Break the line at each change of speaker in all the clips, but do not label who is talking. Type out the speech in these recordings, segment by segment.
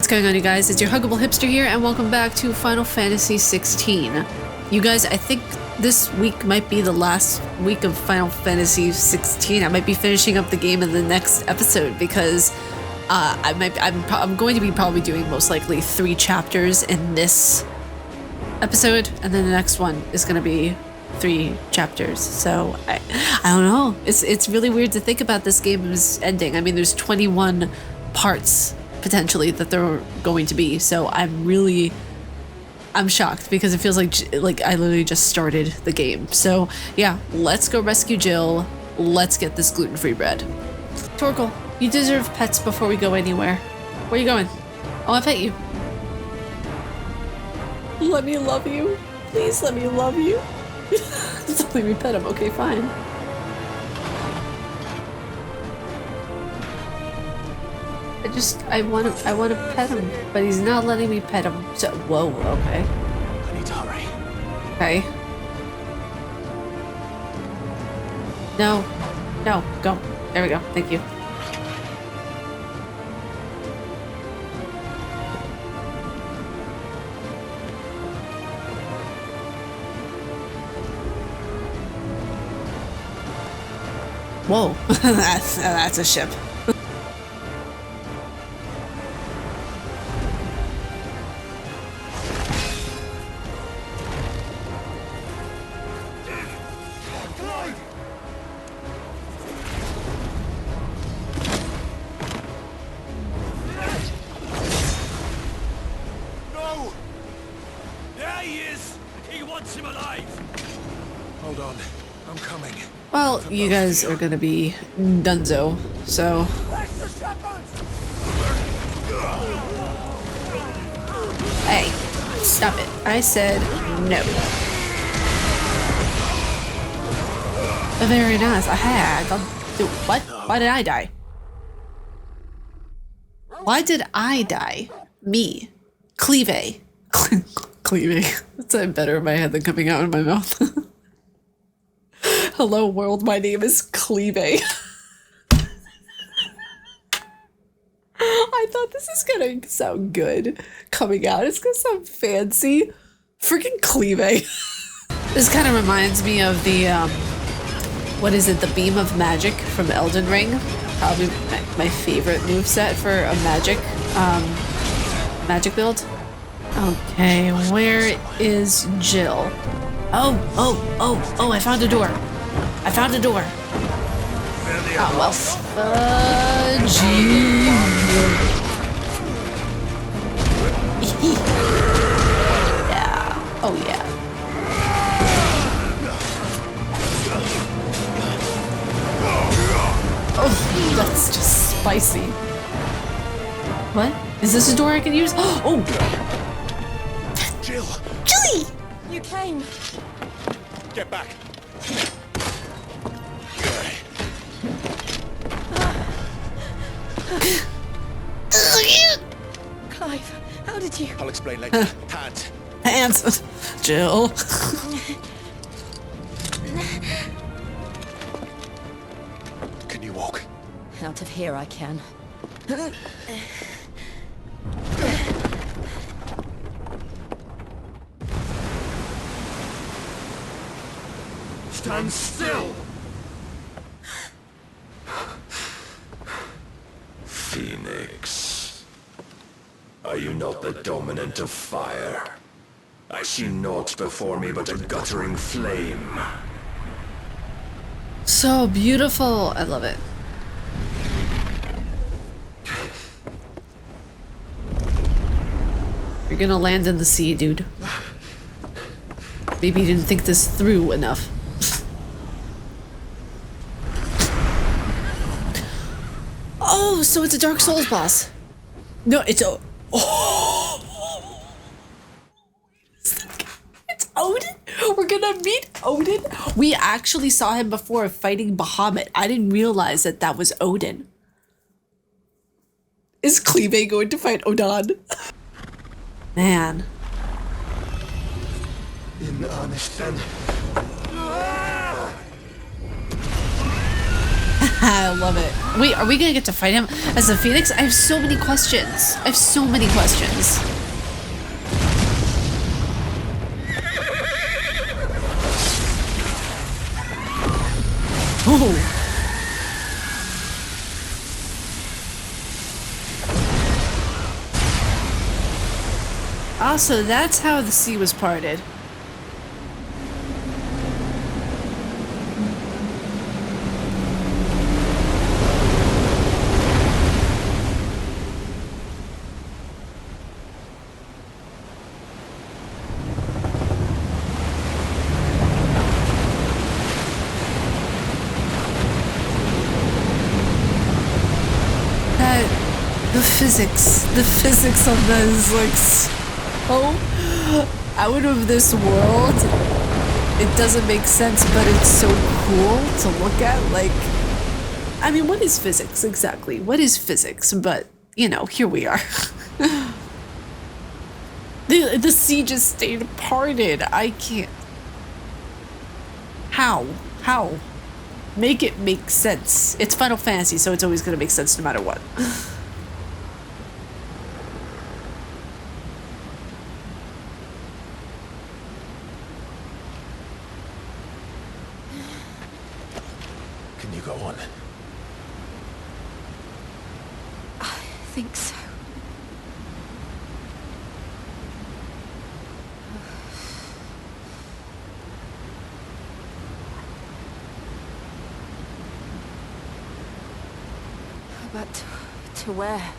going on, you guys? It's your Huggable Hipster here, and welcome back to Final Fantasy 16. You guys, I think this week might be the last week of Final Fantasy 16. I might be finishing up the game in the next episode because I'm going to be probably doing most likely 3 chapters in this episode, and then the next one is going to be 3 chapters. So I don't know. It's really weird to think about this game's ending. I mean, there's 21 parts potentially that there are going to be. So I'm shocked because it feels like I literally just started the game. So yeah, let's go rescue Jill. Let's get this gluten-free bread. Torgal, you deserve pets before we go anywhere. Where are you going? Oh, I'll pet you. Let me love you. Please let me love you. Just let me pet him. Okay, fine. I want to pet him, but he's not letting me pet him. So, whoa, okay.
I need to hurry.
Okay. No, go. There we go. Thank you. Whoa, that's a ship. Well, you guys are gonna be donezo, so... Hey, stop it. I said no. Very nice. What? Why did I die? Why did I die? Me. Cleave. Cleave. That's better in my head than coming out in my mouth. Hello world, my name is Cleave. I thought this is gonna sound good coming out. It's gonna sound fancy. Freaking Cleave. This kind of reminds me of the, what is it, the Beam of Magic from Elden Ring. Probably my favorite moveset for a magic build. Okay, where is Jill? Oh, I found a door. Oh, well, fudge. Yeah. Oh, yeah. Oh, that's just spicy. What? Is this a door I can use? Oh!
Jill!
Jilly!
You came.
Get back.
Clive, how did you?
I'll explain later. Hands.
Hands. Jill.
Can you walk?
Out of here I can.
Stand still!
Phoenix, are you not the dominant of fire? I see naught before me but a guttering flame.
So beautiful. I love it. You're gonna land in the sea, dude. Maybe you didn't think this through enough. Oh, so it's a Dark Souls boss. No, it's a... Oh! It's Odin? We're gonna meet Odin? We actually saw him before fighting Bahamut. I didn't realize that that was Odin. Is Cleave going to fight Odin? Man.
In honest then.
I love it. Wait, are we gonna get to fight him as a phoenix? I have so many questions. I have so many questions. Oh. Also, that's how the sea was parted. The physics of that is like so out of this world. It doesn't make sense, but it's so cool to look at. Like, I mean, what is physics exactly? What is physics? But, you know, here we are. The sea just stayed parted. I can't. How? How? Make it make sense. It's Final Fantasy, so it's always going to make sense no matter what.
Can you go on?
I think so. But to where?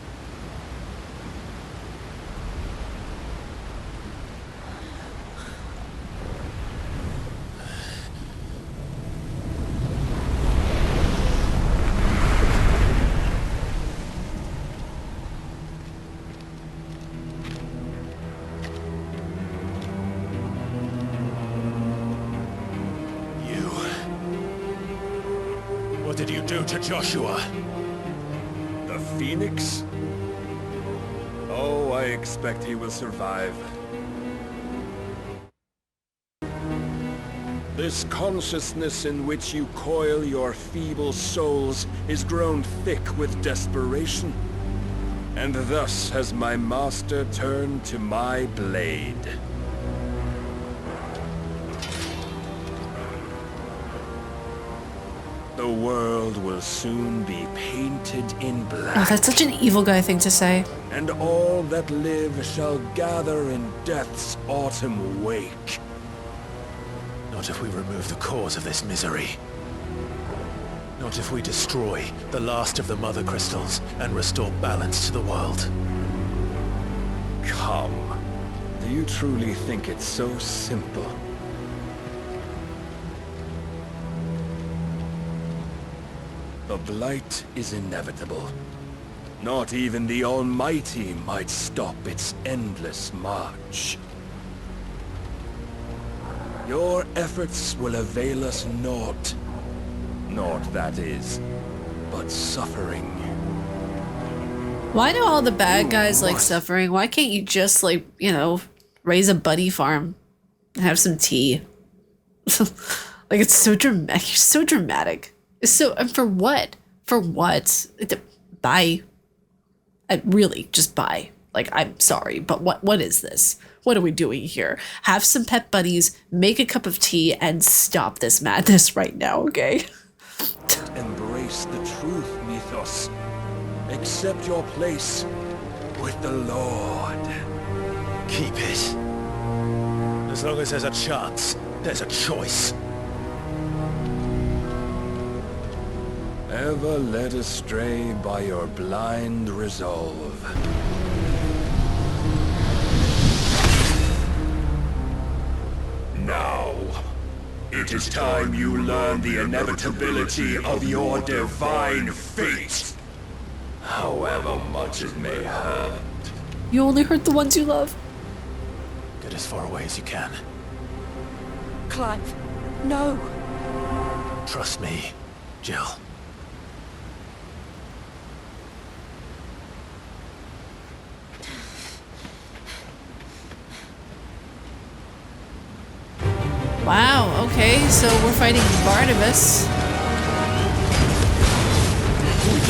What did you do to Joshua?
The Phoenix? Oh, I expect he will survive. This consciousness in which you coil your feeble souls is grown thick with desperation. And thus has my master turned to my blade. The world will soon be painted in black.
Oh, that's such an evil guy thing to say.
And all that live shall gather in death's autumn wake.
Not if we remove the cause of this misery. Not if we destroy the last of the mother crystals and restore balance to the world.
Come. Do you truly think it's so simple? The blight is inevitable. Not even the Almighty might stop its endless march. Your efforts will avail us naught. Naught, that is, but suffering.
Why do all the bad guys like suffering? Why can't you just, like, you know, raise a buddy farm and have some tea? Like, it's so dramatic. You're so dramatic. It's so, and for what? For what? Bye. Really, just bye. Like, I'm sorry, but what is this? What are we doing here? Have some pet buddies, make a cup of tea, and stop this madness right now, okay?
Embrace the truth, Mythos. Accept your place with the Lord.
Keep it. As long as there's a chance, there's a choice.
Ever led astray by your blind resolve. Now, it is time you learn the inevitability of your divine fate. However much it may hurt.
You only hurt the ones you love.
Get as far away as you can.
Clive, no.
Trust me, Jill.
Wow, okay, so we're fighting Barnabas.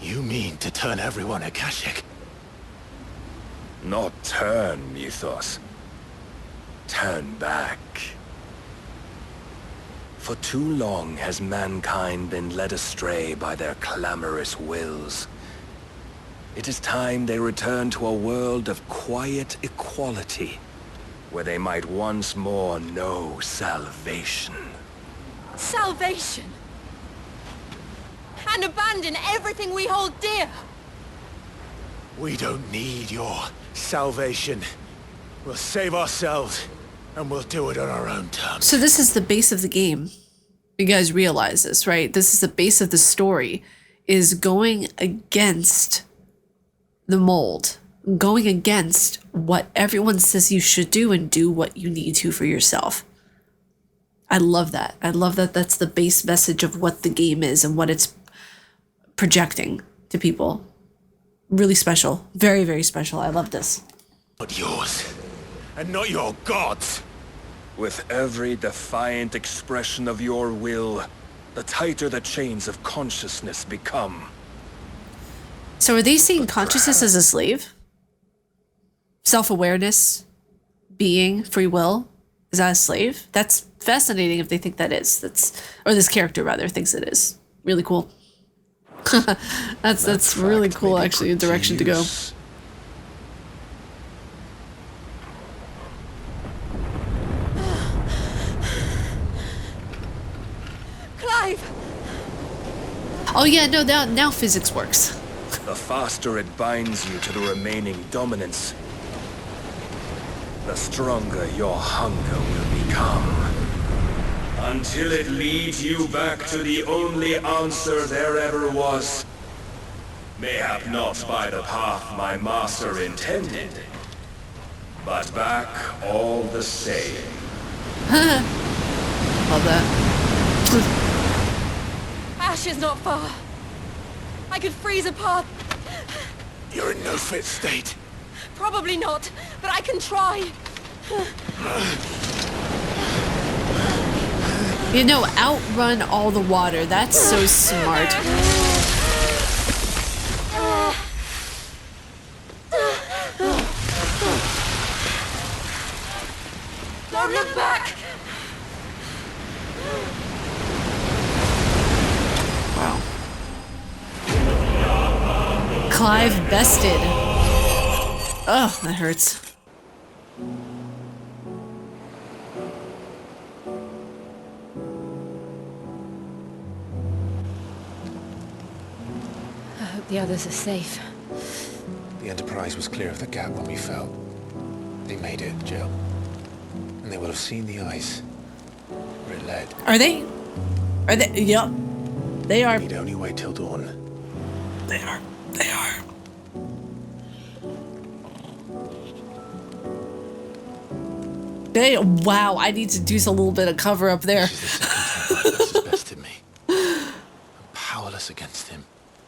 You mean to turn everyone Akashic?
Not turn, Mythos. Turn back. For too long has mankind been led astray by their clamorous wills. It is time they return to a world of quiet equality, where they might once more know salvation.
Salvation! And abandon everything we hold dear!
We don't need your salvation. We'll save ourselves, and we'll do it on our own terms.
So this is the base of the game. You guys realize this, right? This is the base of the story, is going against the mold, going against what everyone says you should do and do what you need to for yourself. I love that. I love that that's the base message of what the game is and what it's projecting to people. Really special. Very, very special. I love this.
Not yours, and not your gods.
With every defiant expression of your will, the tighter the chains of consciousness become.
So are they seeing consciousness as a slave? Self-awareness, being, free will, is that a slave? That's fascinating if they think that is. Or this character rather thinks it is. Really cool. that's really cool, actually, a direction to go.
Clive!
Oh yeah, no, now physics works.
The faster it binds you to the remaining dominance, the stronger your hunger will become. Until it leads you back to the only answer there ever was. Mayhap not by the path my master intended, but back all the same.
Love that.
Ash is not far. I could freeze a path.
You're in no fit state.
Probably not, but I can try.
You know, outrun all the water. That's so smart.
Don't look back!
Wow. Clive bested. Oh, that hurts.
I hope the others are safe.
The Enterprise was clear of the gap when we fell. They made it, Jill. And they will have seen the ice where it led.
Are they? Are they? Yup. They are.
We'd only wait till dawn.
They are. They are. They. Wow, I need to do a little bit of cover up there.
This is the second time Atlas has bested me. I'm powerless against him.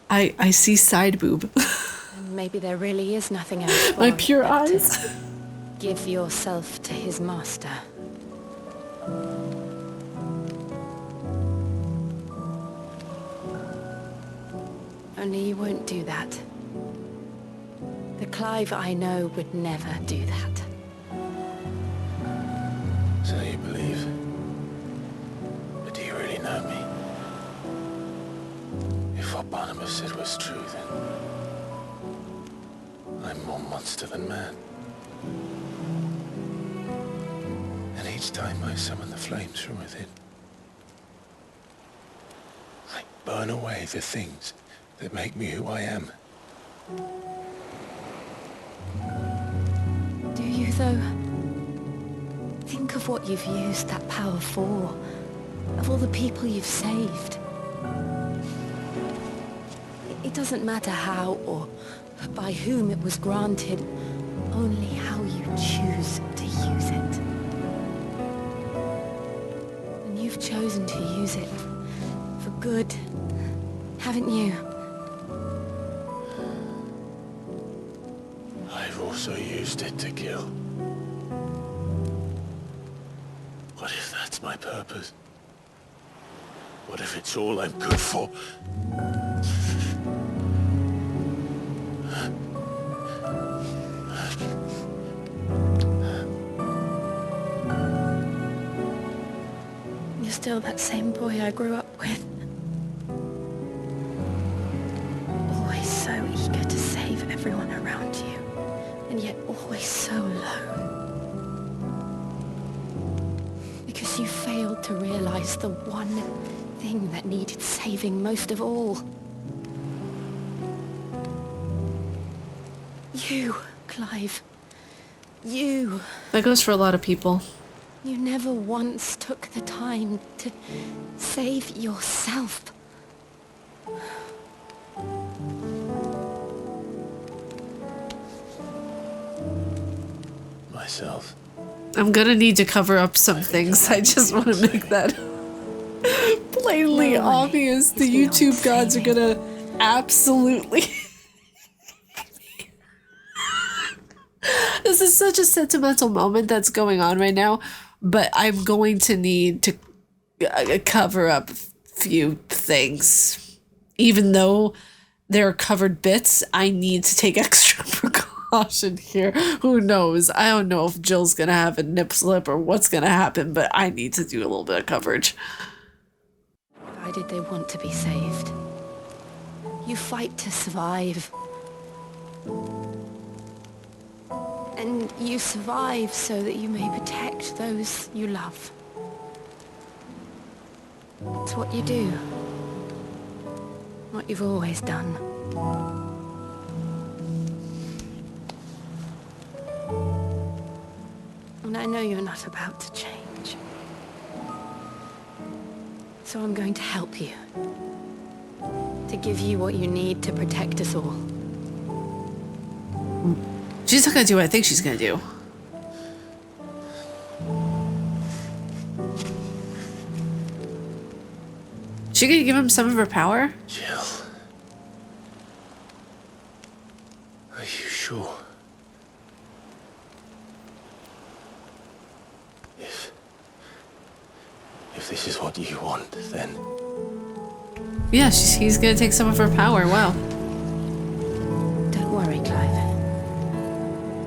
I see side boob.
Maybe there really is nothing else for
My
it
pure
but to
eyes.
Give yourself to his master. Only you won't do that. The Clive I know would never do that.
So you believe. But do you really know me? If what Barnabas said was true, then I'm more monster than man. And each time I summon the flames from within, I burn away the things that make me who I am.
Do you, though? Think of what you've used that power for. Of all the people you've saved. It doesn't matter how or by whom it was granted, only how you choose to use it. And you've chosen to use it for good, haven't you?
I've also used it to kill. What if that's my purpose? What if it's all I'm good for?
still that same boy I grew up with. Always so eager to save everyone around you, and yet always so alone. Because you failed to realize the one thing that needed saving most of all. You, Clive. You.
That goes for a lot of people.
You never once took the time to save yourself.
Myself.
I'm gonna need to cover up some things. I just want to make that plainly
No one
obvious. The
is beyond
YouTube gods are
saving.
gonna absolutely... This is such a sentimental moment that's going on right now, but I'm going to need to cover up a few things. Even though there are covered bits, I need to take extra precaution here. Who knows? I don't know if Jill's gonna have a nip slip or what's gonna happen, but I need to do a little bit of coverage.
Why did they want to be saved? You fight to survive. And you survive so that you may protect those you love. It's what you do. What you've always done. And I know you're not about to change. So I'm going to help you. To give you what you need to protect us all.
She's not gonna do what I think she's gonna do. She gonna give him some of her power?
Jill. Are you sure? If this is what you want, then...
Yeah, he's gonna take some of her power. Wow.
Don't worry, Clive.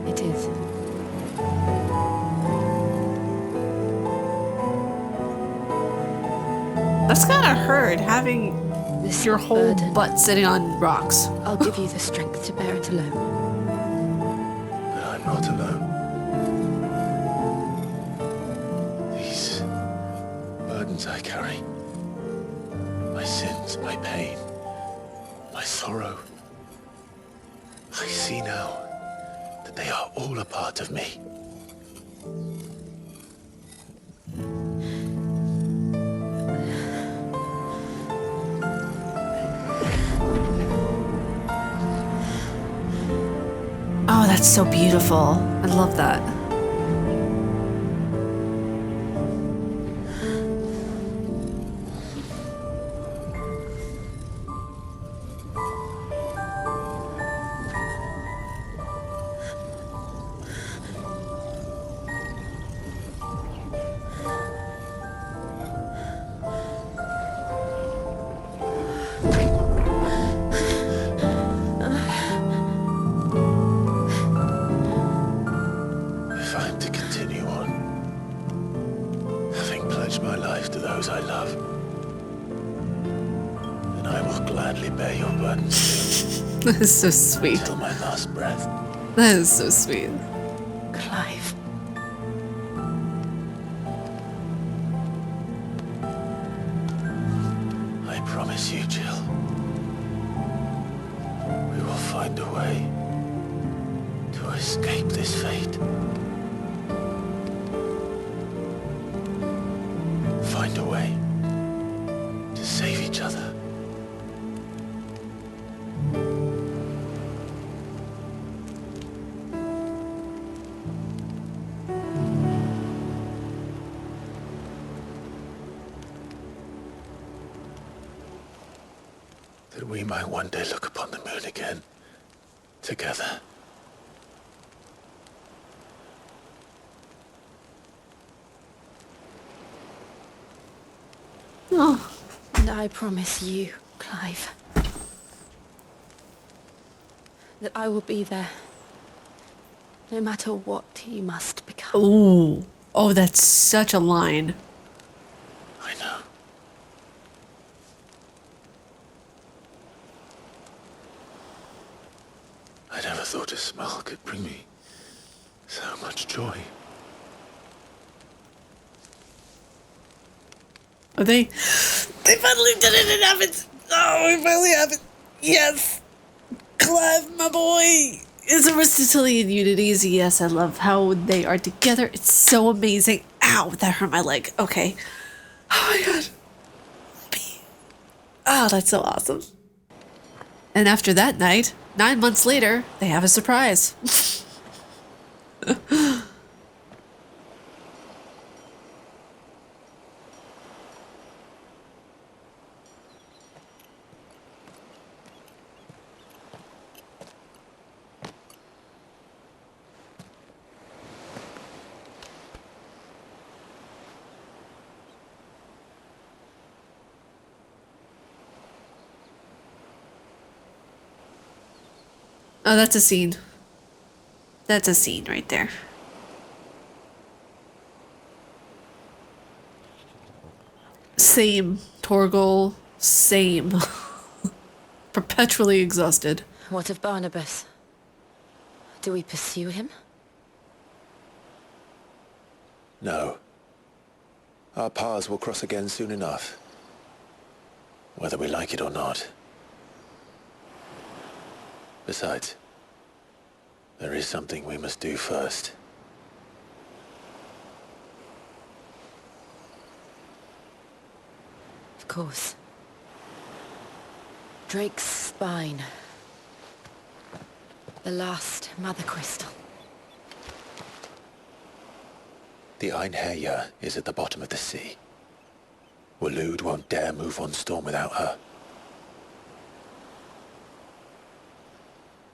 It is.
That's gotta hurt, having
This
your whole
burden,
butt sitting on rocks.
I'll give you the strength to bear it alone.
But I'm not alone. These burdens I carry, my sins, my pain, my sorrow, I see now that they are all a part of me.
Oh, that's so beautiful. I love that.
If I'm to continue on, having pledged my life to those I love, then I will gladly bear your burdens
That is so sweet.
till my last breath.
That is so sweet.
Clive.
I promise you, Jill, we will find a way to escape this fate. Find a way to save each other. That we might one day look upon the moon again, together.
Oh,
And I promise you, Clive, that I will be there, no matter what you must become.
ooh. Oh, that's such a line.
I know. such joy.
Oh, they finally did it. It happened. Oh, it finally happened. Yes. Clive, my boy. It's Aristotelian unities. Yes, I love how they are together. It's so amazing. Ow, that hurt my leg. Okay. Oh my god. Oh, that's so awesome. And after that night, 9 months later, they have a surprise. Oh, that's a scene. That's a scene right there. Same, Torgal. Same. Perpetually exhausted.
What of Barnabas? Do we pursue him?
No. Our paths will cross again soon enough. Whether we like it or not. Besides, there is something we must do first.
Of course. Drake's spine. The last mother crystal.
The Einherjar is at the bottom of the sea. Waloed won't dare move on Storm without her.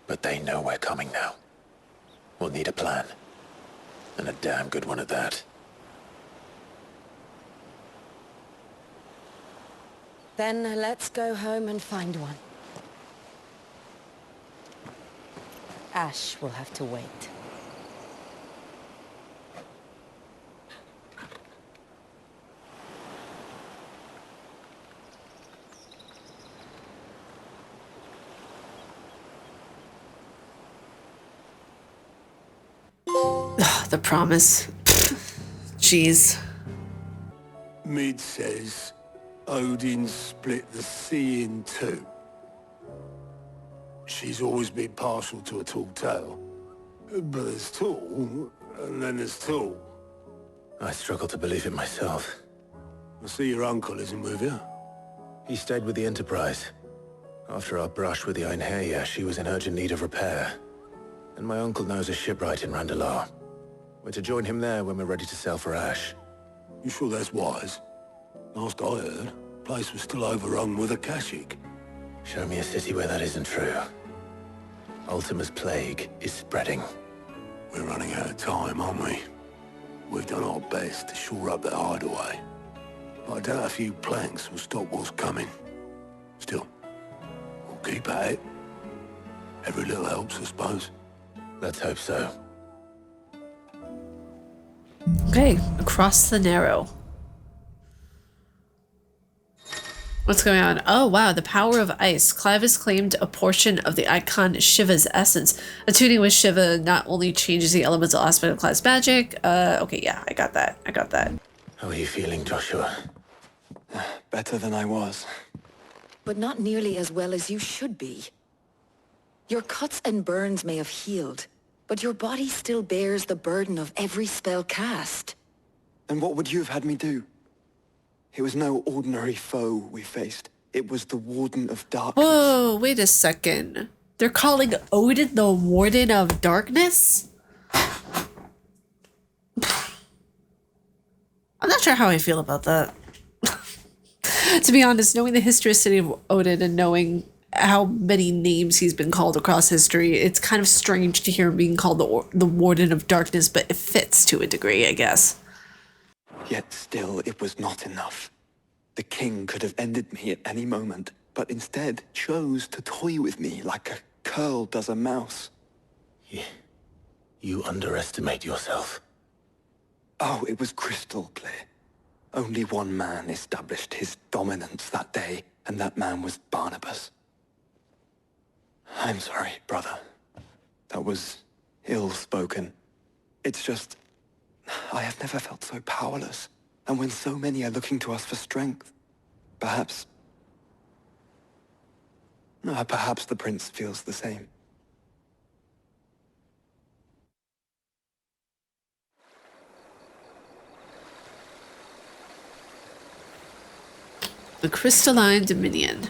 But they know we're coming now. We'll need a plan. And a damn good one at that.
Then let's go home and find one. Ash will have to wait.
The promise. Jeez.
Mid says Odin split the sea in two. She's always been partial to a tall tale. But there's tall, and then there's tall.
I struggle to believe it myself.
I see your uncle isn't with you.
He stayed with the Enterprise. After our brush with the Einherjar, she was in urgent need of repair. And my uncle knows a shipwright in Randalar. We're to join him there when we're ready to sail for Ash.
You sure that's wise? Last I heard, the place was still overrun with Akashic.
Show me a city where that isn't true. Ultima's plague is spreading.
We're running out of time, aren't we? We've done our best to shore up that hideaway. But I doubt a few planks will stop what's coming. Still, we'll keep at it. Every little helps, I suppose.
Let's hope so.
Okay, across the Narrow. What's going on? Oh wow, the power of ice. Clive has claimed a portion of the icon Shiva's essence. Attuning with Shiva not only changes the elemental aspect of Clive's magic. Okay, yeah, I got that.
How are you feeling, Joshua?
Better than I was.
But not nearly as well as you should be. Your cuts and burns may have healed, but your body still bears the burden of every spell cast.
Then what would you have had me do? It was no ordinary foe we faced. It was the Warden of Darkness.
Whoa, wait a second. They're calling Odin the Warden of Darkness? I'm not sure how I feel about that. To be honest, knowing the historicity of Odin and knowing how many names he's been called across history, it's kind of strange to hear him being called the Warden of Darkness, but it fits to a degree, I guess.
Yet still, it was not enough. The king could have ended me at any moment, but instead chose to toy with me like a curl does a mouse.
You underestimate yourself.
Oh, it was crystal clear. Only one man established his dominance that day, and that man was Barnabas. I'm sorry, brother. That was ill-spoken. It's just, I have never felt so powerless. And when so many are looking to us for strength, perhaps the prince feels the same.
The Crystalline Dominion.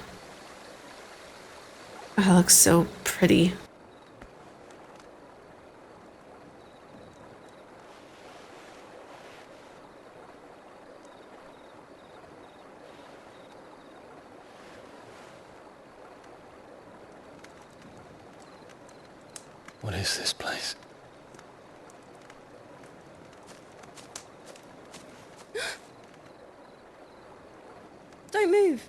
Oh, that looks so pretty.
What is this place?
Don't move.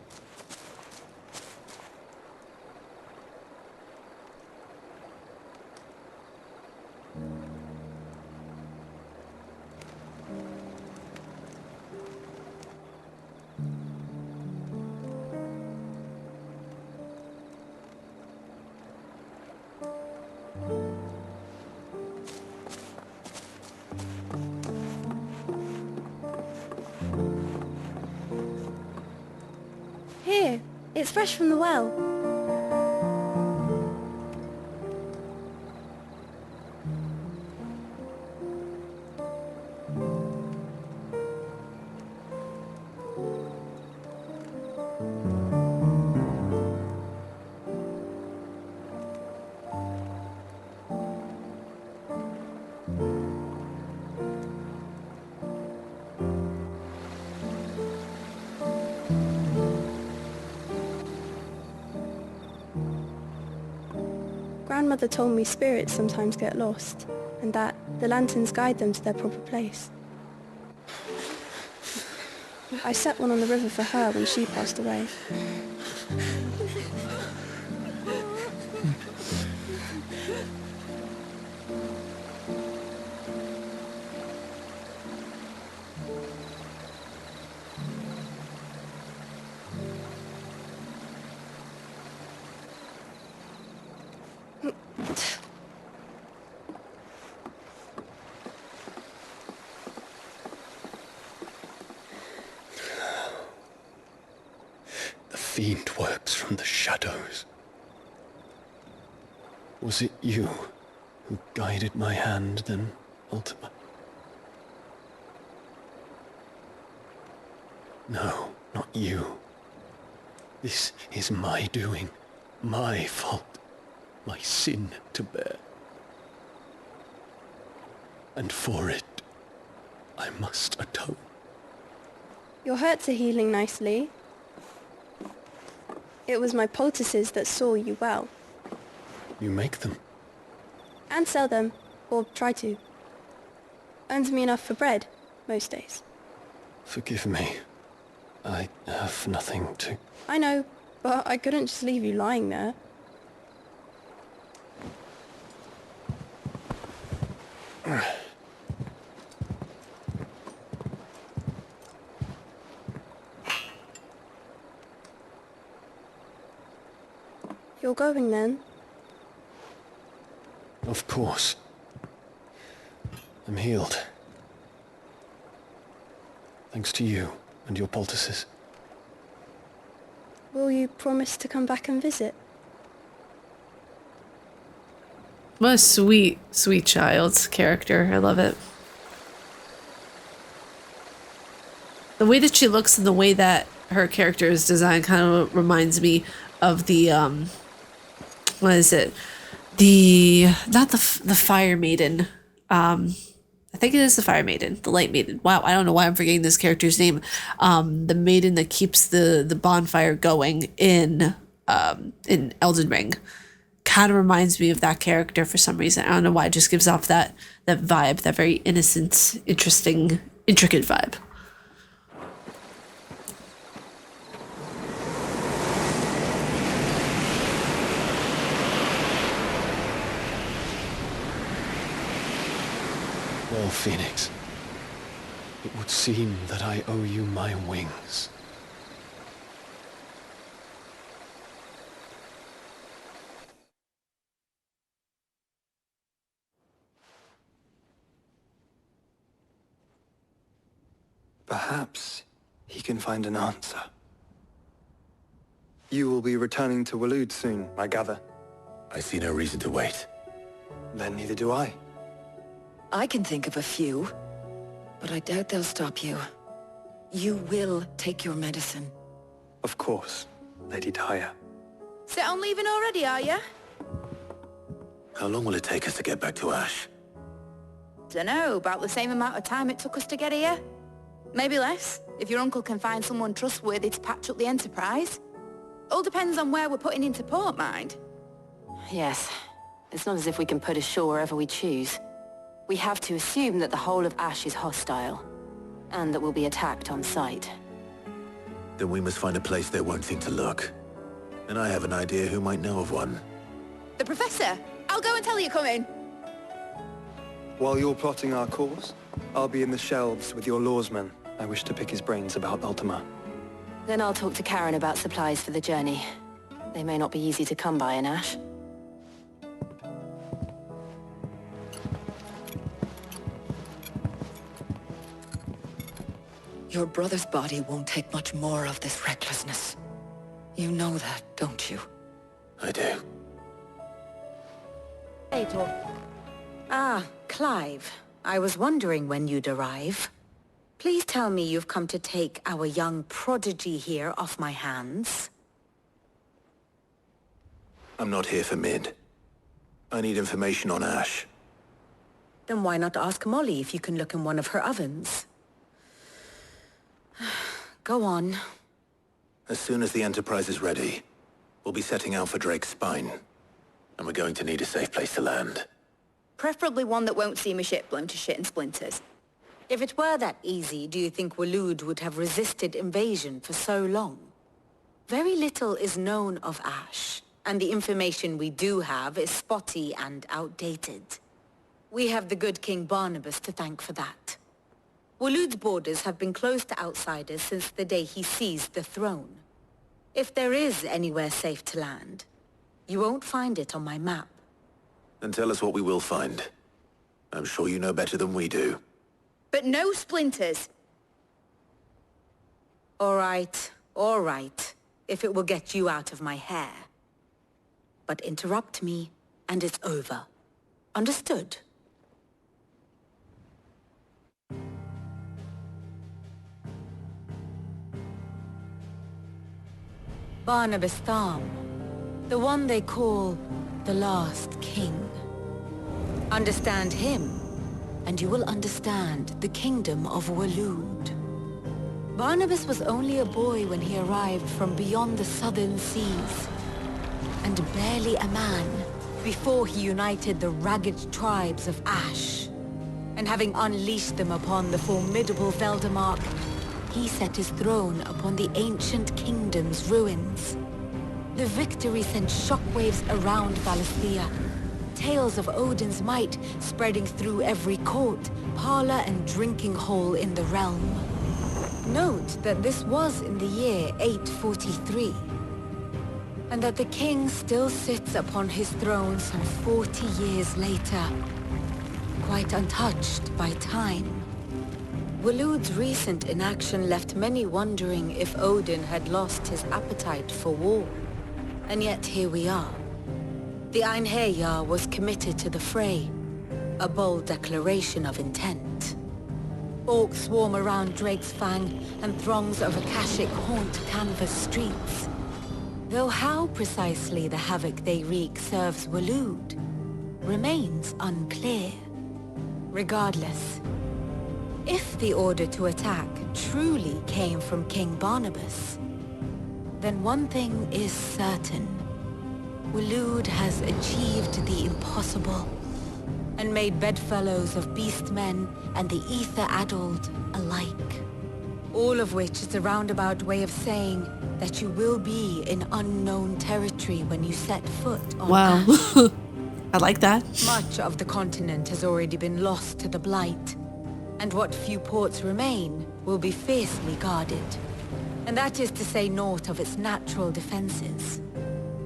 Here, it's fresh from the well. Grandmother told me spirits sometimes get lost, and that the lanterns guide them to their proper place. I set one on the river for her when she passed away.
The fiend works from the shadows. Was it you who guided my hand then, Ultima? No, not you. This is my doing, my fault, my sin to bear. And for it, I must atone.
Your hurts are healing nicely. It was my poultices that saw you well.
You make them?
And sell them, or try to. Earns me enough for bread, most days.
Forgive me. I have nothing to...
I know, but I couldn't just leave you lying there. You're going then?
Of course. I'm healed. Thanks to you and your poultices.
Will you promise to come back and visit?
What a sweet, sweet child's character. I love it. The way that she looks and the way that her character is designed kind of reminds me of the, what is it? Not the Fire Maiden. I think it is the Fire Maiden, the Light Maiden. Wow, I don't know why I'm forgetting this character's name. The maiden that keeps the bonfire going in Elden Ring. Kind of reminds me of that character for some reason. I don't know why. It just gives off that vibe, that very innocent, interesting, intricate vibe.
Well, Phoenix, it would seem that I owe you my wings.
Perhaps he can find an answer. You will be returning to Waloed soon, I gather.
I see no reason to wait.
Then neither do I.
I can think of a few, but I doubt they'll stop you. You will take your medicine.
Of course, Lady Daya.
Set on leaving already, are you?
How long will it take us to get back to Ash?
Dunno, about the same amount of time it took us to get here. Maybe less, if your uncle can find someone trustworthy to patch up the Enterprise. All depends on where we're putting into port, mind.
Yes. It's not as if we can put ashore wherever we choose. We have to assume that the whole of Ash is hostile, and that we'll be attacked on sight.
Then we must find a place they won't think to look. And I have an idea who might know of one.
The Professor! I'll go and tell you come in.
While you're plotting our course, I'll be in the shelves with your lawsman. I wish to pick his brains about Ultima.
Then I'll talk to Karen about supplies for the journey. They may not be easy to come by in Ash.
Your brother's body won't take much more of this recklessness. You know that, don't you?
I do.
Ah, Clive. I was wondering when you'd arrive. Please tell me you've come to take our young prodigy here off my hands.
I'm not here for Mid. I need information on Ash.
Then why not ask Molly if you can look in one of her ovens? Go on.
As soon as the Enterprise is ready, we'll be setting out for Drake's Spine. And we're going to need a safe place to land.
Preferably one that won't see my ship blown to shit and splinters.
If it were that easy, do you think Waloed would have resisted invasion for so long? Very little is known of Ash, and the information we do have is spotty and outdated. We have the good King Barnabas to thank for that. Waloed's borders have been closed to outsiders since the day he seized the throne. If there is anywhere safe to land, you won't find it on my map.
Then tell us what we will find. I'm sure you know better than we do.
But no splinters.
All right, if it will get you out of my hair. But interrupt me, and it's over. Understood? Barnabas Tham, the one they call the last king. Understand him, and you will understand the kingdom of Waloed. Barnabas was only a boy when he arrived from beyond the southern seas, and barely a man before he united the ragged tribes of Ash. And having unleashed them upon the formidable Veldamark, he set his throne upon the ancient kingdom's ruins. The victory sent shockwaves around Valisthea, tales of Odin's might spreading through every court, parlor, and drinking hole in the realm. Note that this was in the year 843, and that the king still sits upon his throne some 40 years later, quite untouched by time. Waloed's recent inaction left many wondering if Odin had lost his appetite for war. And yet here we are. The Einherjar was committed to the fray, a bold declaration of intent. Orcs swarm around Drake's Fang, and throngs of Akashic haunt Canvas streets. Though how precisely the havoc they wreak serves Waloed remains unclear. Regardless, if the order to attack truly came from King Barnabas, then one thing is certain. Waloed has achieved the impossible, and made bedfellows of beastmen and the ether-addled alike. All of which is a roundabout way of saying that you will be in unknown territory when you set foot on Ash.
I like that.
Much of the continent has already been lost to the Blight, and what few ports remain will be fiercely guarded. And that is to say naught of its natural defenses.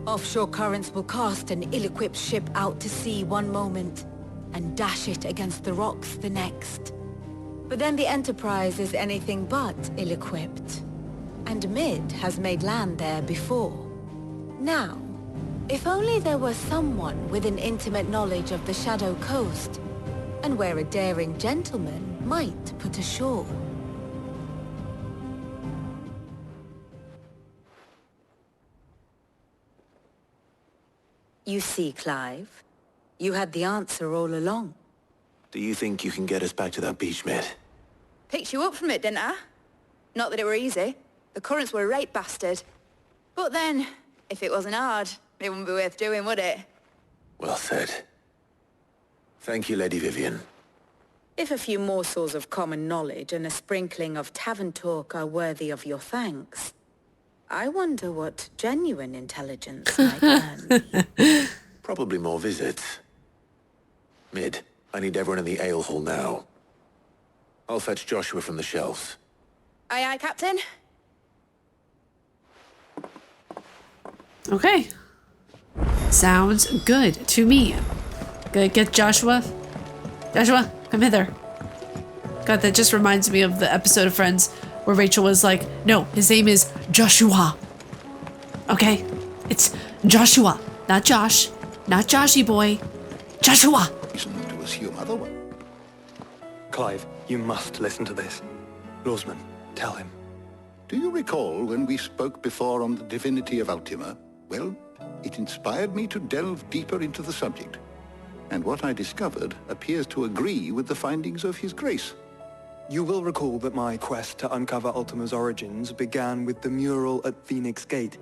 Offshore currents will cast an ill-equipped ship out to sea one moment, and dash it against the rocks the next. But then the Enterprise is anything but ill-equipped. And Mid has made land there before. Now, if only there were someone with an intimate knowledge of the Shadow Coast, and where a daring gentleman might put ashore. You see, Clive, you had the answer all along.
Do you think you can get us back to that beach, Mid?
Picked you up from it, didn't I? Not that it were easy. The currents were a right bastard. But then, if it wasn't hard, it wouldn't be worth doing, would it?
Well said. Thank you, Lady Vivian.
If a few morsels of common knowledge and a sprinkling of tavern talk are worthy of your thanks, I wonder what genuine intelligence might earn.
Probably more visits. Mid, I need everyone in the ale hall now. I'll fetch Joshua from the shelves.
Aye, aye, Captain.
Okay. Sounds good to me. Gonna get Joshua. Joshua, come hither. God, that just reminds me of the episode of Friends where Rachel was like, no, his name is Joshua. Okay? It's Joshua, not Josh, not Joshy boy. Joshua!
Reason to assume otherwise.
Clive, you must listen to this. Lawsman, tell him.
Do you recall when we spoke before on the divinity of Ultima? Well, it inspired me to delve deeper into the subject. And what I discovered appears to agree with the findings of His Grace.
You will recall that my quest to uncover Ultima's origins began with the mural at Phoenix Gate.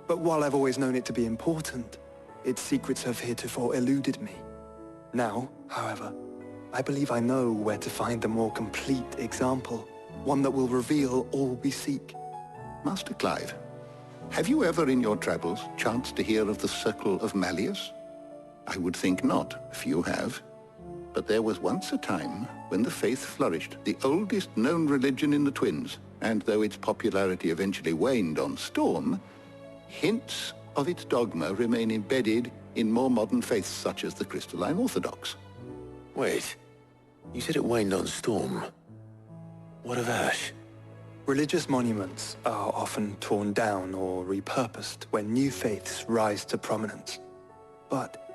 But while I've always known it to be important, its secrets have heretofore eluded me. Now, however, I believe I know where to find the more complete example, one that will reveal all we seek.
Master Clive, have you ever in your travels chanced to hear of the Circle of Malleus? I would think not, few have. But there was once a time when the faith flourished, the oldest known religion in the Twins, and though its popularity eventually waned on storm, hints of its dogma remain embedded in more modern faiths such as the Crystalline Orthodox.
Wait, you said it waned on storm. What of Ash?
Religious monuments are often torn down or repurposed when new faiths rise to prominence. But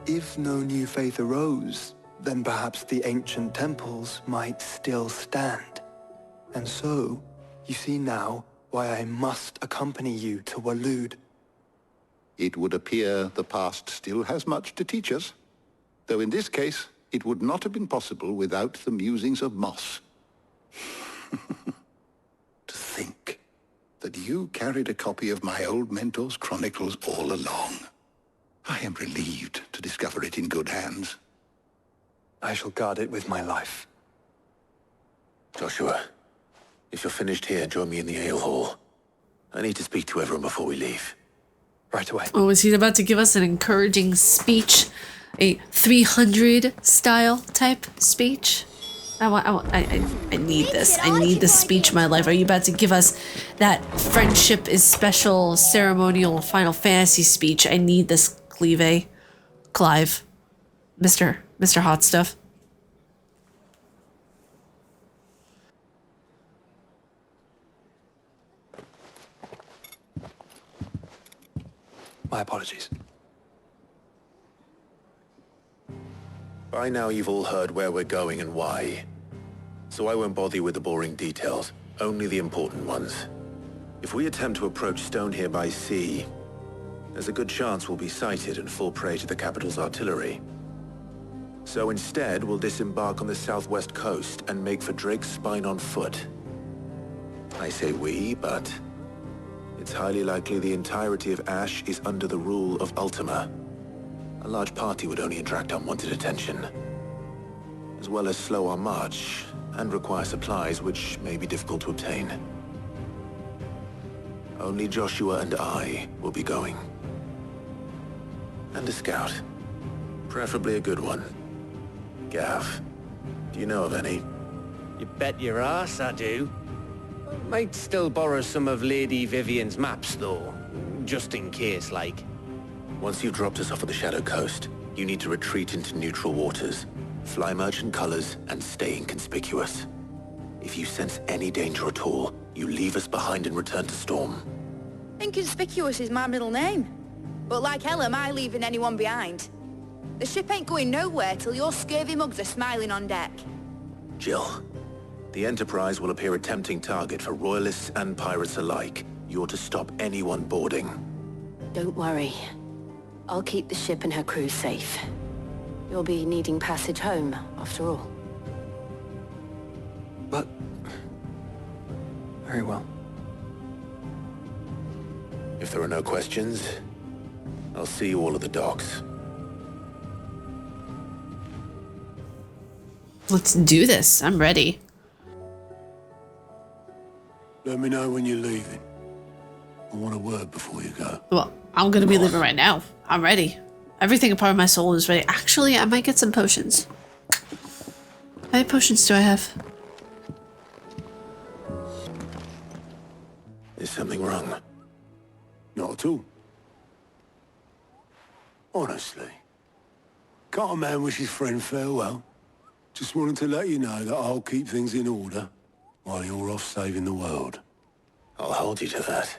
if no new faith arose, then perhaps the ancient temples might still stand. And so, you see now why I must accompany you to Waloed.
It would appear the past still has much to teach us, though in this case, it would not have been possible without the musings of Moss. To think that you carried a copy of my old mentor's chronicles all along. I am relieved to discover it in good hands.
I shall guard it with my life.
Joshua, if you're finished here, join me in the ale hall. I need to speak to everyone before we leave.
Right away.
Oh, is he about to give us an encouraging speech? A 300 style type speech? I need this. I need this speech in my life. Are you about to give us that friendship is special ceremonial Final Fantasy speech? I need this, Clive. Mr. Hot Stuff.
My apologies.
By now you've all heard where we're going and why. So I won't bother you with the boring details, only the important ones. If we attempt to approach Stone here by sea, there's a good chance we'll be sighted and fall prey to the capital's artillery. So instead, we'll disembark on the southwest coast and make for Drake's Spine on foot. I say we, but it's highly likely the entirety of Ash is under the rule of Ultima. A large party would only attract unwanted attention, as well as slow our march and require supplies which may be difficult to obtain. Only Joshua and I will be going. And a scout. Preferably a good one. Gav, do you know of any?
You bet your ass I do. Might still borrow some of Lady Vivian's maps, though. Just in case, like.
Once you've dropped us off at the Shadow Coast, you need to retreat into neutral waters, fly merchant colors, and stay inconspicuous.
If you sense any danger at all, you leave us behind and return to Storm.
Inconspicuous is my middle name. But like hell am I leaving anyone behind. The ship ain't going nowhere till your scurvy mugs are smiling on deck.
Jill, the Enterprise will appear a tempting target for royalists and pirates alike. You're to stop anyone boarding.
Don't worry. I'll keep the ship and her crew safe. You'll be needing passage home, after all.
But... very well.
If there are no questions, I'll see you all at the docks.
Let's do this. I'm ready.
Let me know when you're leaving. I want a word before you go.
Well, I'm gonna be leaving right now. I'm ready. Everything a part of my soul is ready. Actually, I might get some potions. How many potions do I have?
Is something wrong?
Not at all. Honestly. Can't a man wish his friend farewell? Just wanted to let you know that I'll keep things in order while you're off saving the world.
I'll hold you to that.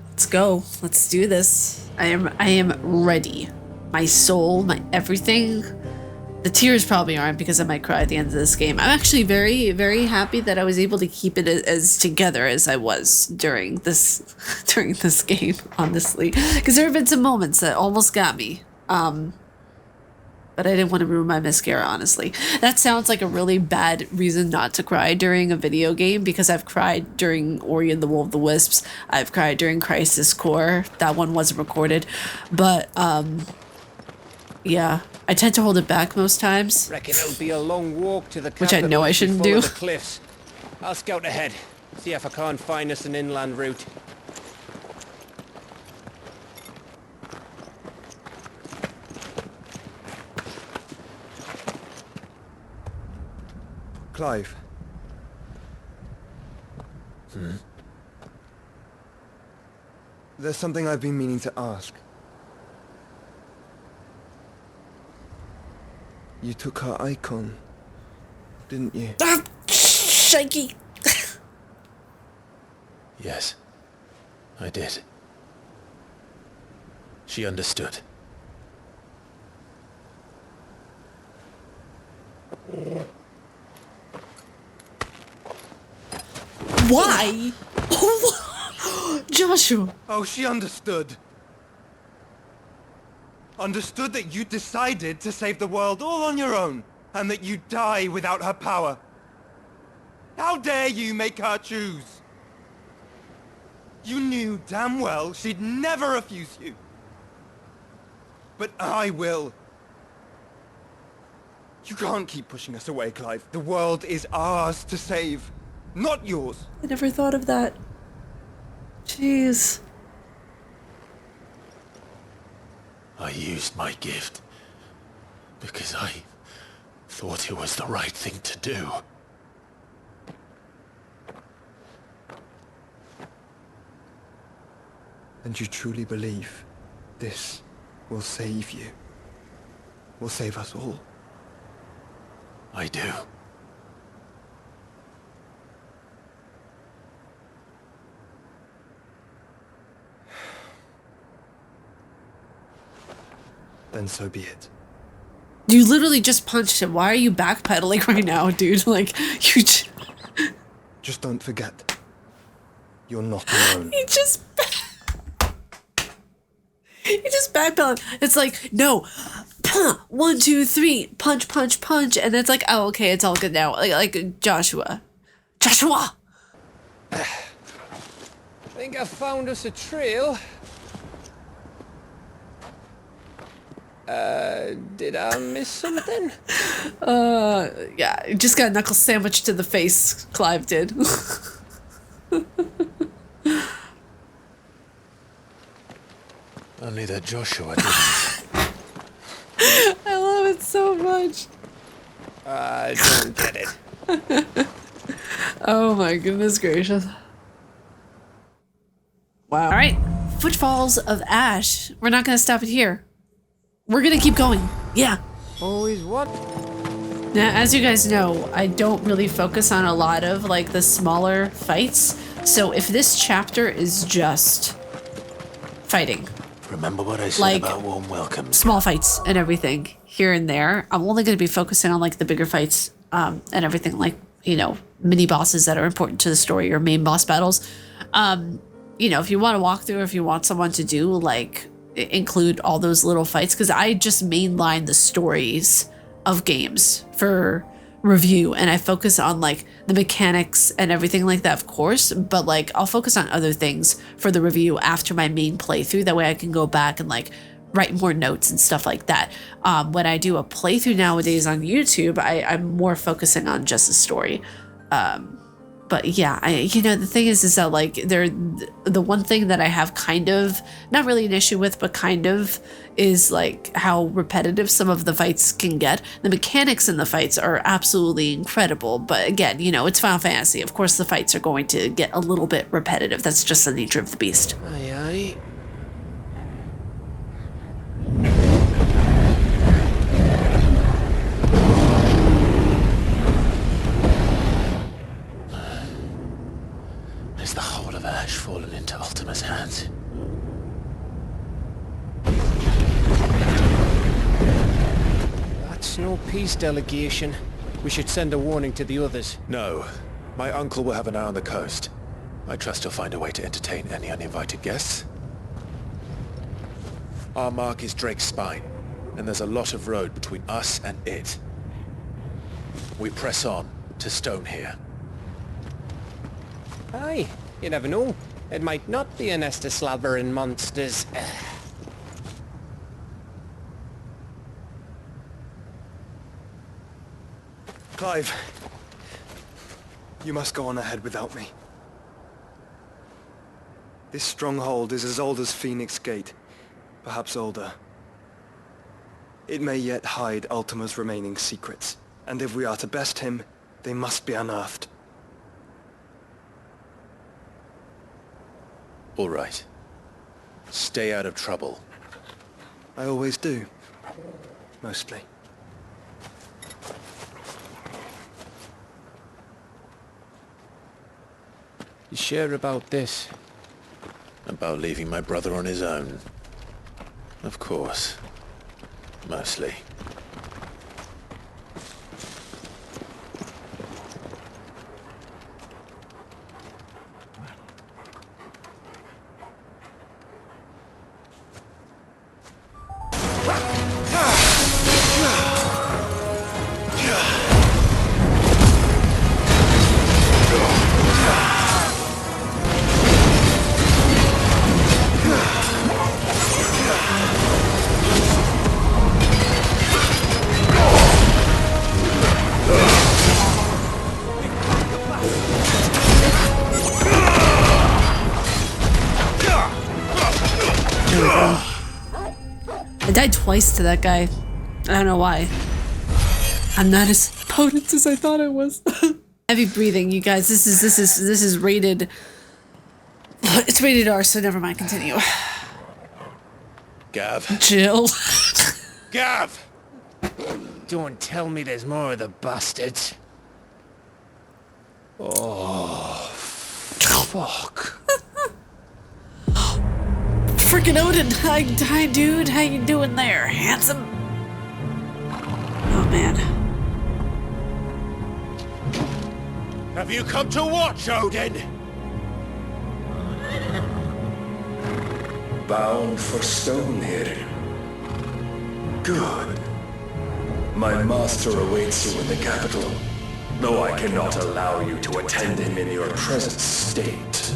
Let's go. Let's do this. I am ready. My soul, my everything. The tears probably aren't because I might cry at the end of this game. I'm actually very, very happy that I was able to keep it as together as I was during this game, honestly. Because there have been some moments that almost got me. But I didn't want to ruin my mascara, honestly. That sounds like a really bad reason not to cry during a video game, because I've cried during Ori and the Will of the Wisps. I've cried during Crisis Core. That one wasn't recorded. But, yeah. I tend to hold it back most times.
Reckon it'll be a long walk to the capital,
which I know I shouldn't do.
The cliffs. I'll scout ahead, see if I can't find us an inland route.
Clive. There's something I've been meaning to ask. You took her icon, didn't you?
Ah, shaky.
Yes, I did. She understood.
Why? Joshua.
Oh, she understood. Understood that you decided to save the world all on your own, and that you'd die without her power. How dare you make her choose? You knew damn well she'd never refuse you. But I will. You can't keep pushing us away, Clive. The world is ours to save, not yours.
I never thought of that. Jeez.
I used my gift because I thought it was the right thing to do.
And you truly believe this will save you? Will save us all?
I do.
Then so be it.
You literally just punched him. Why are you backpedaling right now, dude? Like, you
just don't forget. You're not alone.
He just backpedaled. It's like, no. 1, 2, 3. Punch, punch, punch. And it's like, oh, okay, it's all good now. Like Joshua. Joshua!
I think I found us a trail. Did I miss something?
Yeah, just got a knuckle sandwich to the face, Clive did.
Only that Joshua didn't.
I love it so much.
I don't get it.
Oh my goodness gracious. Wow. Alright, Footfalls of Ash. We're not gonna stop it here. We're gonna keep going. Yeah.
Always what?
Now, as you guys know, I don't really focus on a lot of like the smaller fights. So if this chapter is just fighting,
Remember what I said
like
about warm welcomes.
small fights and everything here and there, I'm only going to be focusing on like the bigger fights and everything, like, you know, mini bosses that are important to the story or main boss battles. You know, if you want to walk through, if you want someone to do, like, include all those little fights, because I just mainline the stories of games for review, and I focus on like the mechanics and everything like that, of course, but like I'll focus on other things for the review after my main playthrough. That way I can go back and like write more notes and stuff like that. When I do a playthrough nowadays on YouTube, I'm more focusing on just the story. But yeah, you know, the thing is that like the one thing that I have kind of not really an issue with, but kind of is like how repetitive some of the fights can get. The mechanics in the fights are absolutely incredible, but again, you know, it's Final Fantasy. Of course, the fights are going to get a little bit repetitive. That's just the nature of the beast.
Aye, aye.
Is the whole of Ash fallen into Ultima's hands?
That's no peace delegation. We should send a warning to the others.
No. My uncle will have an eye on the coast. I trust he'll find a way to entertain any uninvited guests. Our mark is Drake's Spine, and there's a lot of road between us and it. We press on to Stone here.
Aye, you never know. It might not be a nest of slabbering monsters.
Clive, you must go on ahead without me. This stronghold is as old as Phoenix Gate, perhaps older. It may yet hide Ultima's remaining secrets, and if we are to best him, they must be unearthed.
All right. Stay out of trouble.
I always do. Mostly.
You sure about this?
About leaving my brother on his own? Of course. Mostly.
I died twice to that guy. I don't know why. I'm not as potent as I thought I was. Heavy breathing, you guys. This is rated. It's rated R, so never mind. Continue.
Gav.
Jill.
Gav!
Don't tell me there's more of the bastards.
Oh, fuck.
Freaking Odin. Hi, dude. How you doing there, handsome? Oh, man.
Have you come to watch, Odin?
Bound for Stone here. Good. My master awaits you in the capital, though I cannot allow you to attend him in your present state.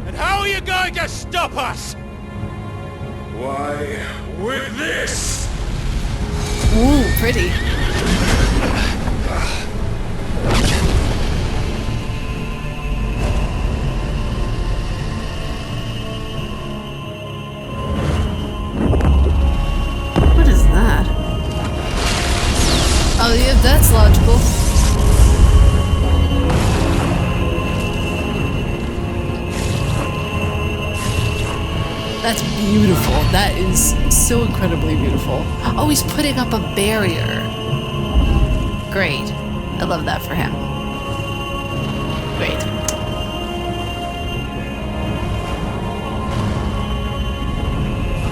And how are you going to stop us?
Why, with this!
Ooh, pretty. What is that? Oh, yeah, that's logical. That's beautiful. That is so incredibly beautiful. Oh, he's putting up a barrier. Great. I love that for him. Great.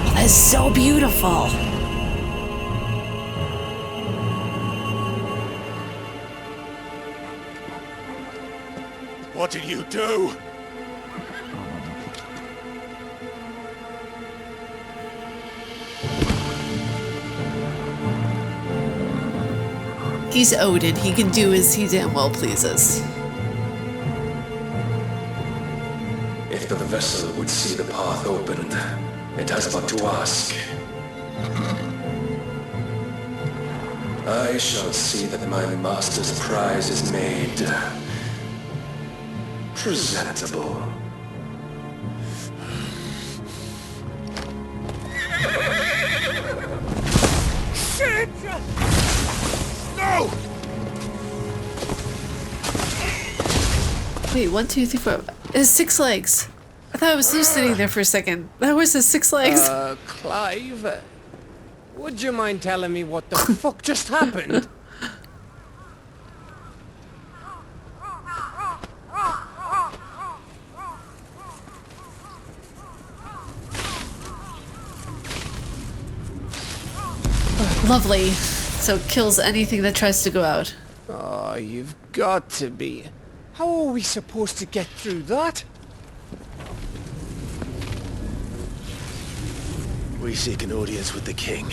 Oh, that is so beautiful.
What did you do?
He's Odin. He can do as he damn well pleases.
If the vessel would see the path opened, it has but to ask. I shall see that my master's prize is made presentable.
Shit! No!
Wait, 1, 2, 3, 4. It has 6 legs. I thought I was hallucinating there for a second. That was his 6 legs.
Clive, would you mind telling me what the fuck just happened?
Lovely. So it kills anything that tries to go out.
Oh, you've got to be. How are we supposed to get through that?
We seek an audience with the king.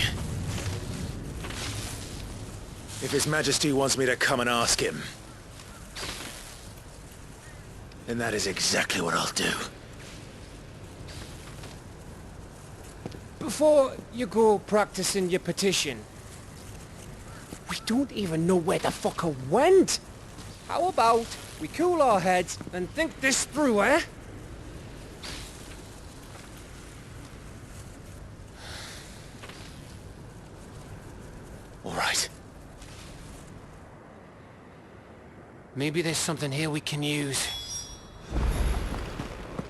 If His Majesty wants me to come and ask him, then that is exactly what I'll do.
Before you go practicing your petition, we don't even know where the fucker went. How about we cool our heads and think this through, eh?
All right.
Maybe there's something here we can use.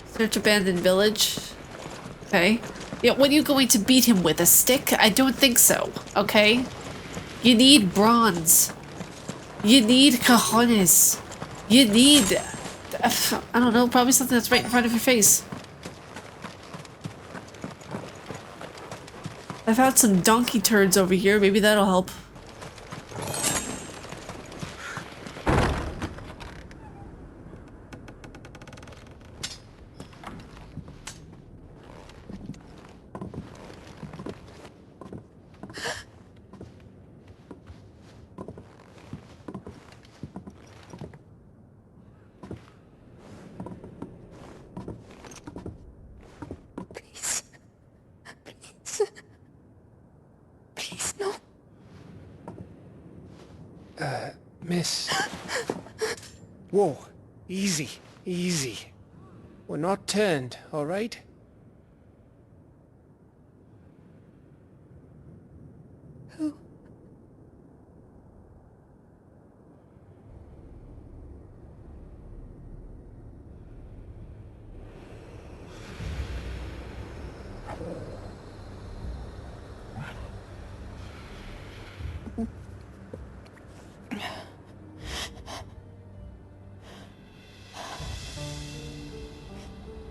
Search abandoned village. Okay. Yeah, what are you going to beat him with? A stick? I don't think so. Okay? You need bronze. You need cojones. You need... I don't know, probably something that's right in front of your face. I found some donkey turds over here. Maybe that'll help.
Miss. Whoa. Easy. Easy. We're not turned, all right?
Who?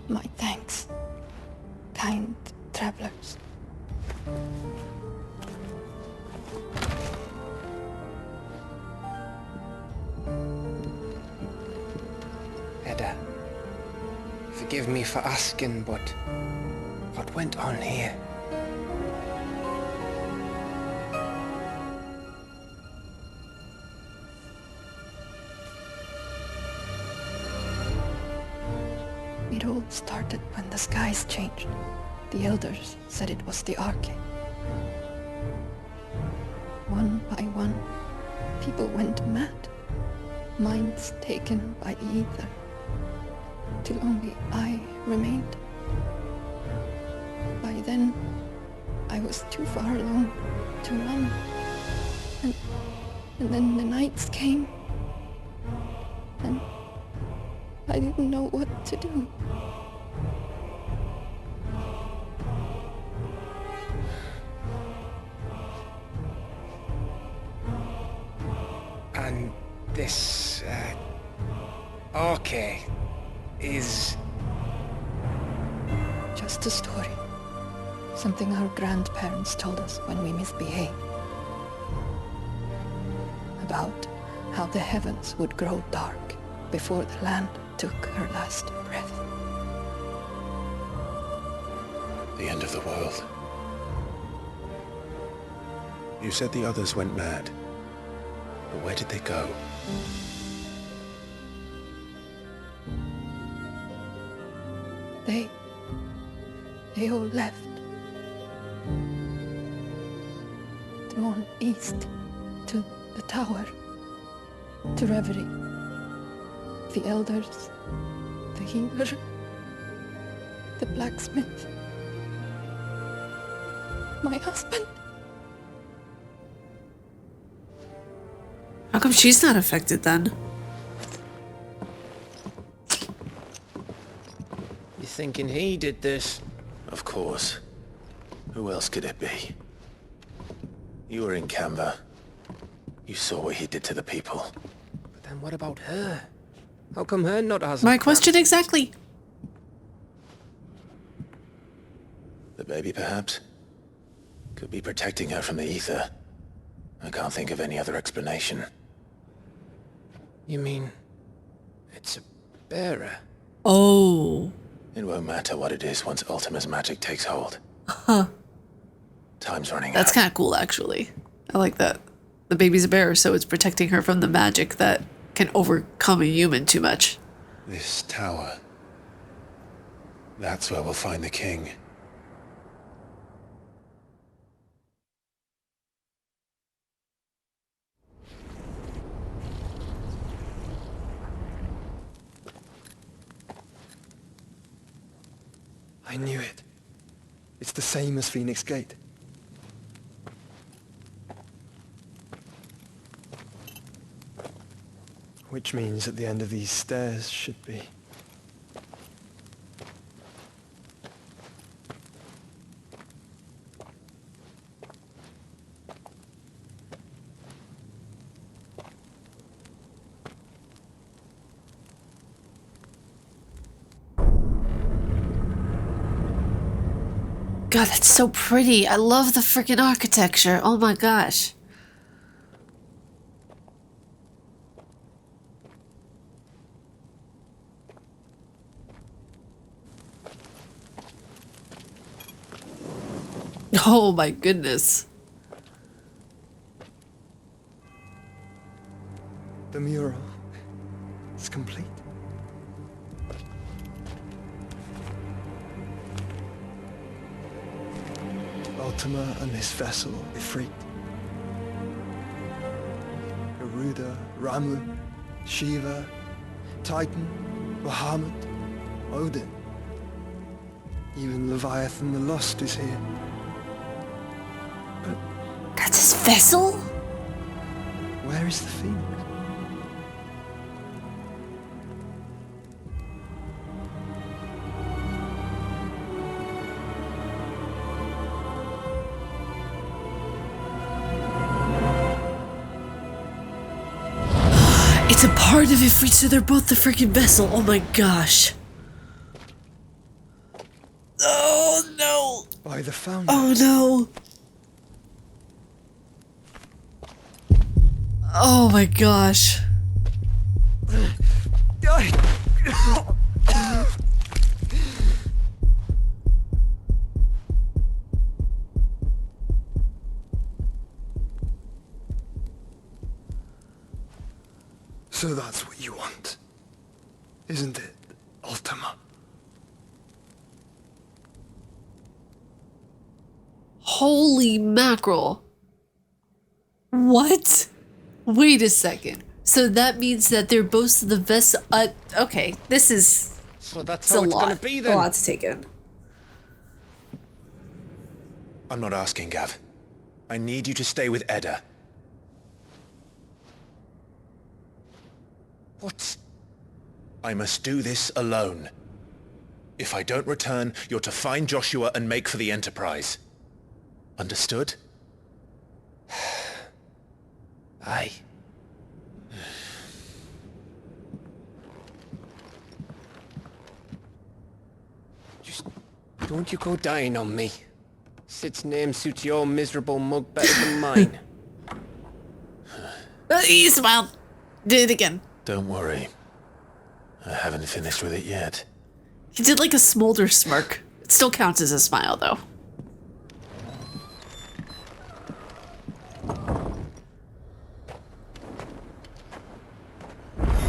My thanks, kind travelers.
Edda, forgive me for asking, but what went on here?
It all started when the skies changed. The elders said it was the Arcade. One by one, people went mad. Minds taken by the ether. Till only I remained. By then, I was too far alone to run. And then the nights came. And I didn't know what to do.
this, okay, is...
Just a story. Something our grandparents told us when we misbehaved. About how the heavens would grow dark before the land took her last breath.
The end of the world. You said the others went mad. But where did they go?
They all left. Gone east to the tower, to Reverie. The elders, the healer, the blacksmith, my husband.
How come she's not affected then?
You thinking he did this?
Of course. Who else could it be? You were in Canva. You saw what he did to the people.
But then what about her? How come her not as...
My question exactly.
The baby, perhaps? Could be protecting her from the ether. I can't think of any other explanation.
You mean... it's a bearer?
Oh.
It won't matter what it is once Ultima's magic takes hold.
Huh.
Time's running out.
That's kind of cool, actually. I like that. The baby's a bearer, so it's protecting her from the magic that can overcome a human too much.
This tower. That's where we'll find the king.
I knew it. It's the same as Phoenix Gate. Which means at the end of these stairs should be...
God, that's so pretty. I love the freaking architecture. Oh my gosh. Oh my goodness.
The mural is complete. Ultima and his vessel, Ifrit. Garuda, Ramu, Shiva, Titan, Bahamut, Odin. Even Leviathan the Lost is here. But
that's his vessel?
Where is the Phoenix?
It's a part of Ifrit, so they're both the freaking vessel. Oh my gosh. Oh no.
By the fountain.
Oh no. Oh my gosh.
So that's what you want, isn't it, Ultima?
Holy mackerel. What? Wait a second. So that means that they're both the vessel. Okay, this is.
So that's how it's gonna be then.
A lot to take in.
I'm not asking, Gav. I need you to stay with Edda.
What?
I must do this alone. If I don't return, you're to find Joshua and make for the Enterprise. Understood?
Aye. Just don't you go dying on me. Sid's name suits your miserable mug better than mine.
He smiled. Did it again.
Don't worry. I haven't finished with it yet.
He did like a smolder smirk. It still counts as a smile, though.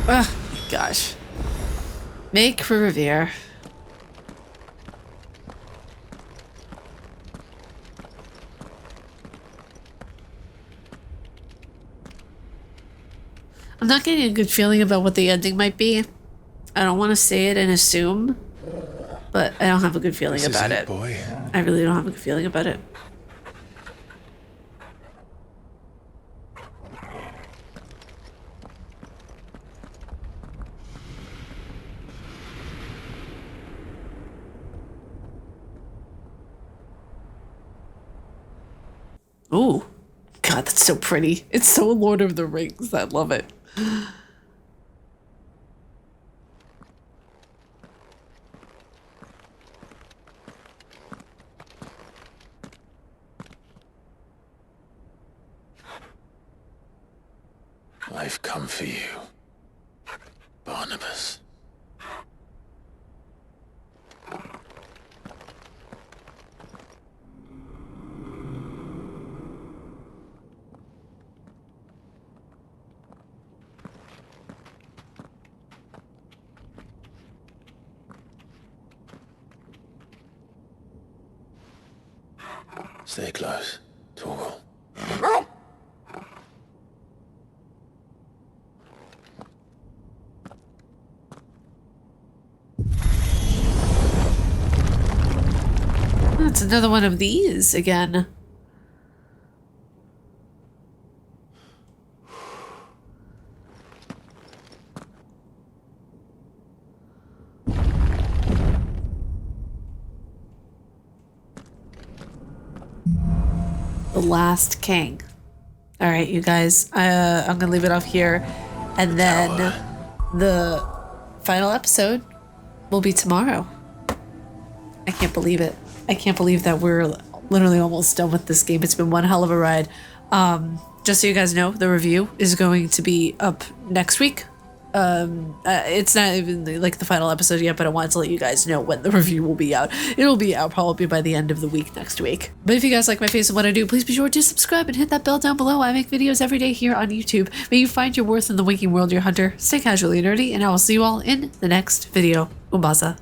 Oh, gosh. Make for Revere. I'm not getting a good feeling about what the ending might be. I don't want to say it and assume, but I don't have a good feeling about it.
Boy.
I really don't have a good feeling about it. Ooh, God, that's so pretty. It's so Lord of the Rings. I love it.
I've come for you, Barnabas. Stay close, Torgal.
That's another one of these again. The Last King. All right, you guys, I'm gonna leave it off here, and then the final episode will be tomorrow. I can't believe it. I can't believe that we're literally almost done with this game. It's been one hell of a ride. Just so you guys know, the review is going to be up next week. It's not even like the final episode yet, but I wanted to let you guys know when the review will be out. It'll be out probably by the end of the week next week. But if you guys like my face and what I do, please be sure to subscribe and hit that bell down below. I make videos every day here on YouTube. May you find your worth in the winking world, your hunter. Stay casually nerdy, and I will see you all in the next video. Umbasa.